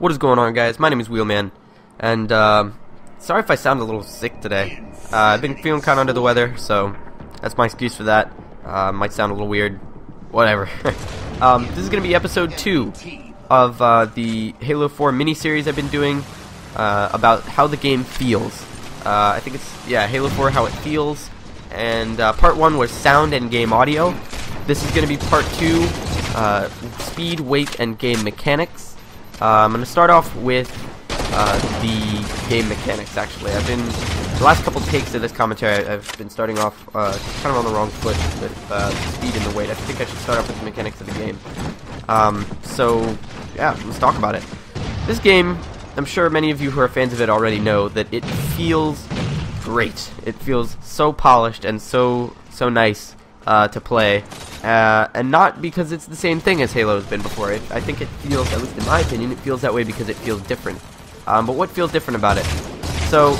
What is going on, guys? My name is Wheelman, and sorry if I sound a little sick today. I've been feeling kind of under the weather, so that's my excuse for that. Might sound a little weird. Whatever. This is going to be episode 2 of the Halo 4 miniseries I've been doing about how the game feels. I think it's, yeah, Halo 4, how it feels. And part 1 was sound and game audio. This is going to be part 2, speed, weight, and game mechanics. I'm going to start off with the game mechanics, actually. The last couple takes of this commentary, I've been starting off kind of on the wrong foot with speed and the weight. I think I should start off with the mechanics of the game. So, yeah, let's talk about it. This game, I'm sure many of you who are fans of it already know that it feels great. It feels so polished and so nice to play. And not because it's the same thing as Halo has been before. I think it feels, at least in my opinion, it feels that way because it feels different. But what feels different about it? So,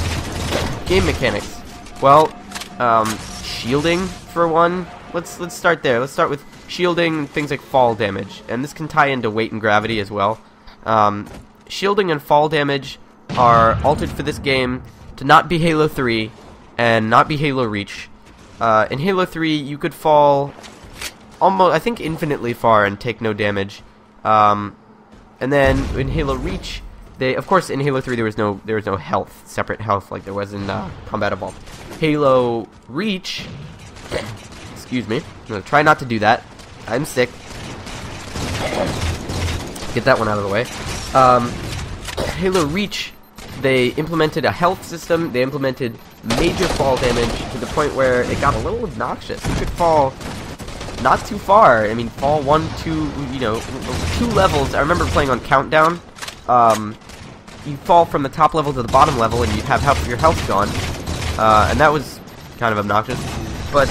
game mechanics. Well, shielding for one. Let's start there. Let's start with shielding and things like fall damage, and this can tie into weight and gravity as well. Shielding and fall damage are altered for this game to not be Halo 3 and not be Halo Reach. In Halo 3, you could fall almost, I think, infinitely far and take no damage. And then in Halo Reach, of course, in Halo 3 there was no health, separate health like there was in Combat Evolved. Halo Reach, excuse me, I'm gonna try not to do that. I'm sick. Get that one out of the way. Halo Reach, they implemented a health system. They implemented major fall damage to the point where it got a little obnoxious. You could fall not too far. I mean, fall 1, 2, you know, 2 levels. I remember playing on Countdown. You fall from the top level to the bottom level, and you'd have half of your health gone. And that was kind of obnoxious. But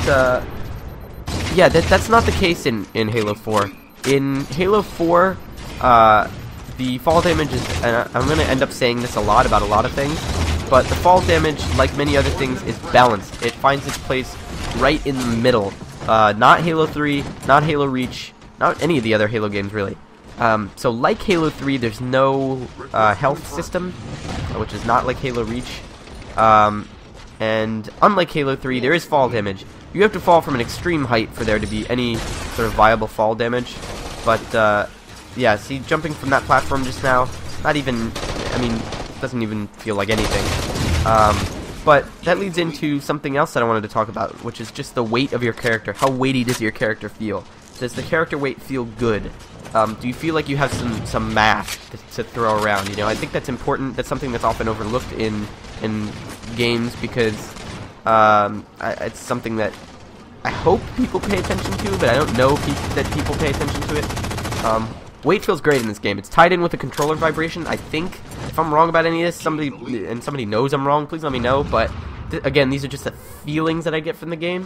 yeah, that's not the case in Halo 4. In Halo 4, the fall damage is, and I'm going to end up saying this a lot about a lot of things, but the fall damage, like many other things, is balanced. It finds its place right in the middle. Not Halo 3, not Halo Reach, not any of the other Halo games, really. So like Halo 3, there's no health system, which is not like Halo Reach. And unlike Halo 3, there is fall damage. You have to fall from an extreme height for there to be any sort of viable fall damage. But, yeah, see, jumping from that platform just now, not even, I mean, doesn't even feel like anything. But that leads into something else that I wanted to talk about, which is just the weight of your character. How weighty does your character feel? Does the character weight feel good? Do you feel like you have some mass to throw around? You know, I think that's important. That's something that's often overlooked in games because it's something that I hope people pay attention to, but I don't know that people pay attention to it. Weight feels great in this game. It's tied in with the controller vibration, I think. If I'm wrong about any of this, somebody knows I'm wrong, please let me know. But again, these are just the feelings that I get from the game.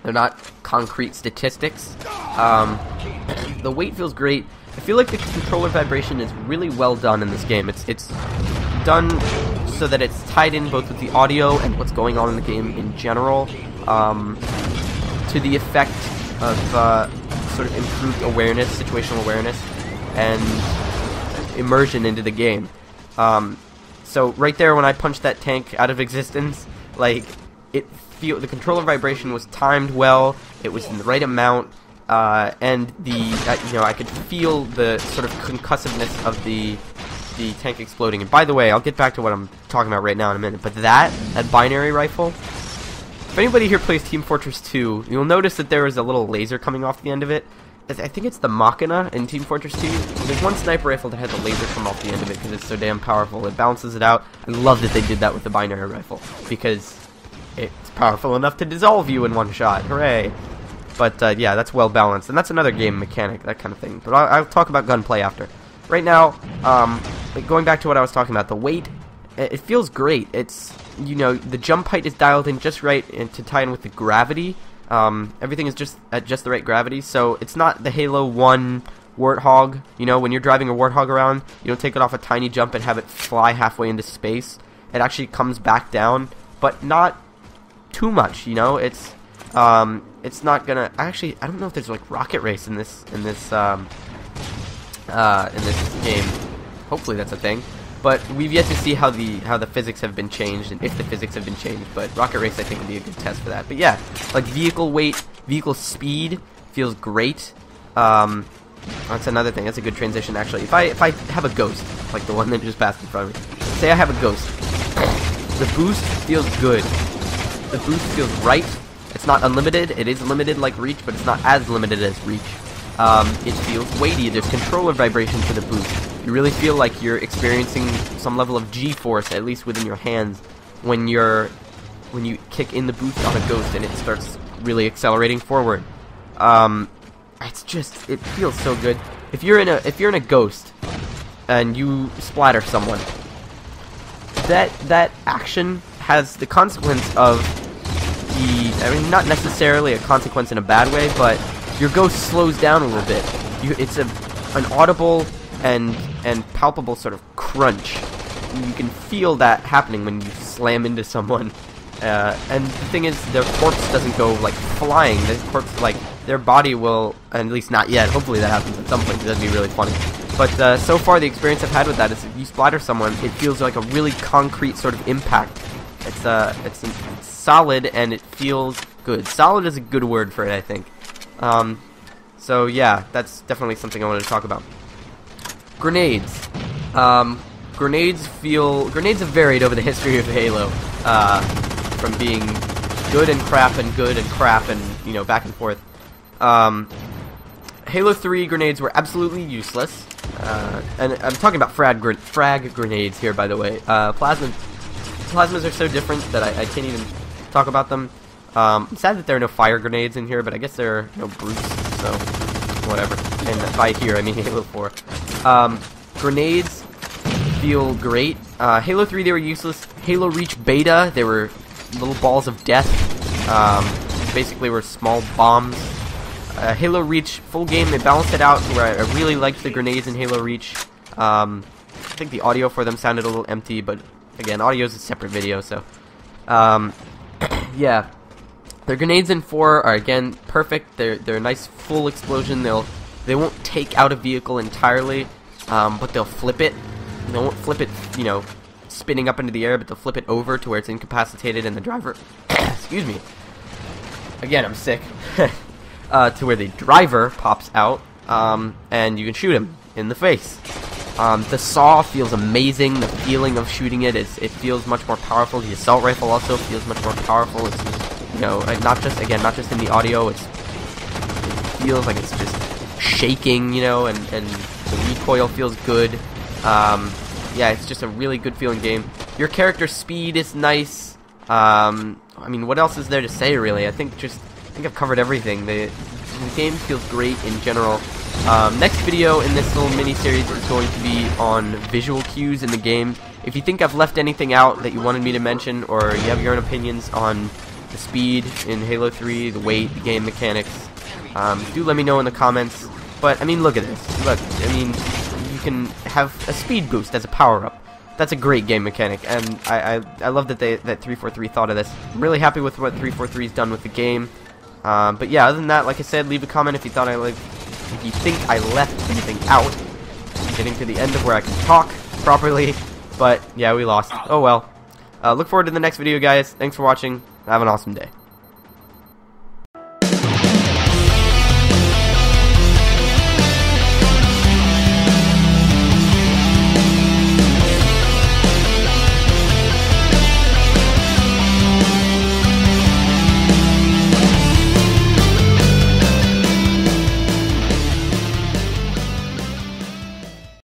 They're not concrete statistics. The weight feels great. I feel like the controller vibration is really well done in this game. It's done so that it's tied in both with the audio and what's going on in the game in general, to the effect of sort of improved awareness, situational awareness, and immersion into the game. So right there, when I punched that tank out of existence, like, the controller vibration was timed well. It was in the right amount, and you know, I could feel the sort of concussiveness of the tank exploding. And by the way, I'll get back to what I'm talking about right now in a minute. But that binary rifle. If anybody here plays Team Fortress 2, you'll notice that there is a little laser coming off the end of it. I think it's the Machina in Team Fortress 2. There's one sniper rifle that has a laser come off the end of it because it's so damn powerful. It balances it out. I love that they did that with the binary rifle because it's powerful enough to dissolve you in one shot. Hooray! But yeah, that's well balanced, and that's another game mechanic, that kind of thing. But I'll talk about gunplay after. Right now, going back to what I was talking about, the weight, it feels great. It's, you know, the jump height is dialed in just right and to tie in with the gravity. Everything is just at just the right gravity, so it's not the Halo 1 Warthog. You know, when you're driving a Warthog around, you don't take it off a tiny jump and have it fly halfway into space. It actually comes back down, but not too much, you know. It's not gonna, actually, I don't know if there's like rocket race in this game. Hopefully that's a thing. But we've yet to see how the physics have been changed, and if the physics have been changed. But Rocket Race, I think, would be a good test for that. But yeah, like vehicle weight, vehicle speed feels great. That's another thing. That's a good transition, actually. If I have a ghost, like the one that just passed in front of me, say I have a ghost, the boost feels good. The boost feels right. It's not unlimited. It is limited like Reach, but it's not as limited as Reach. It feels weighty. There's controller vibration to the boost. You really feel like you're experiencing some level of G-force, at least within your hands, when you kick in the boost on a ghost and it starts really accelerating forward. It feels so good. If you're in a ghost and you splatter someone, that action has the consequence of not necessarily a consequence in a bad way, but your ghost slows down a little bit. It's an audible and palpable sort of crunch. You can feel that happening when you slam into someone. And the thing is, their corpse doesn't go like flying. The corpse, like their body will, at least not yet. Hopefully that happens at some point. That'd be really funny. But so far, the experience I've had with that is, if you splatter someone, it feels like a really concrete sort of impact. It's solid and it feels good. Solid is a good word for it, I think. So yeah, that's definitely something I wanted to talk about. Grenades. Grenades have varied over the history of Halo, from being good and crap and, you know, back and forth. Halo 3 grenades were absolutely useless, and I'm talking about frag grenades here, by the way. Plasmas are so different that I can't even talk about them. I'm sad that there are no fire grenades in here, but I guess there are no brutes, so whatever. And by here, I mean Halo 4. Grenades feel great. Halo 3, they were useless. Halo Reach Beta, they were little balls of death. Basically were small bombs. Halo Reach full game, they balanced it out to where I really liked the grenades in Halo Reach. I think the audio for them sounded a little empty, but again, audio is a separate video, so yeah. Their grenades in 4 are again perfect. They're a nice full explosion. They won't take out a vehicle entirely, but they'll flip it. They won't flip it, you know, spinning up into the air, but they'll flip it over to where it's incapacitated and the driver excuse me. Again, I'm sick. To where the driver pops out, and you can shoot him in the face. The saw feels amazing. The feeling of shooting it feels much more powerful. The assault rifle also feels much more powerful. It's, you know, not just in the audio. It feels like it's just shaking, you know, and the recoil feels good. Yeah, it's just a really good feeling game. Your character's speed is nice. I mean, what else is there to say, really? I think I've covered everything. The game feels great in general. Next video in this little mini-series is going to be on visual cues in the game. If you think I've left anything out that you wanted me to mention, or you have your own opinions on the speed in Halo 3, the weight, the game mechanics, do let me know in the comments. But, I mean, look at this. Look, I mean, you can have a speed boost as a power-up. That's a great game mechanic, and I love that 343 thought of this. I'm really happy with what 343's done with the game. But yeah, other than that, like I said, leave a comment if you thought if you think I left anything out. I'm getting to the end of where I can talk properly, but yeah, we lost. Oh well. Look forward to the next video, guys. Thanks for watching. Have an awesome day.